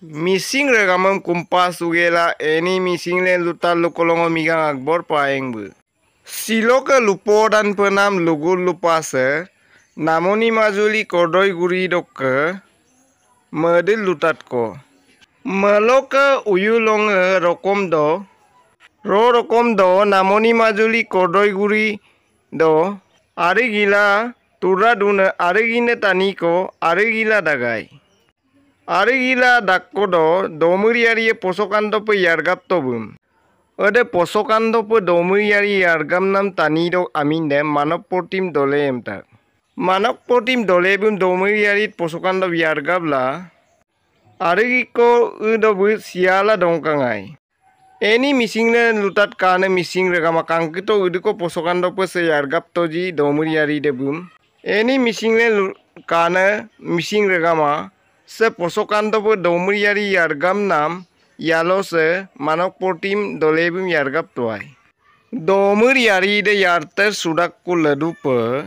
Mising regamam kumpas ugela eni mising len lutar lukolongo migang akbor paeng bu. Silo ke lupo dan penam lugul lupase namoni majuli kodoi guri dokke medil lutat ko. Melo ke uyulong rokom do rokom do namoni majuli kodoi guri do ari gila turra duna ari gine taniko ari gila dagai. Ari gila dakko do domuriari posokando pe yargap tobum. Ode posokando pe domuriari yargam nam tani do aminde manok portim dole emtak. Manok portim dole bum domuriari posokando yargap la. Ari ko udo bu siala dongkangai. Eni misingre lutat kane mising regama kangkito udiko posokando pe se yargap toji domuriari debum. Eni misingre kane mising regama se posokando pe domuriari yargam nam yalo se manok portim dolebum yargap toai. Domuriari de yarter sudak ku ledu pe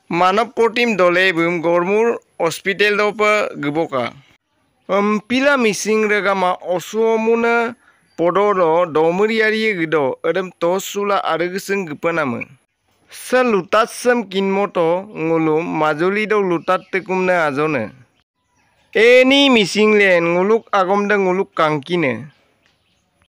manok portim dolebum gormur hospital do pe geboka. Pila mising regama osumuna podoro domuriari gido edem tosula aregeseng gepaname. Se lutat sem kinmoto ngulum majuli do lutat tekumne azone. Eni mising len nguluk agom de nguluk kangkine.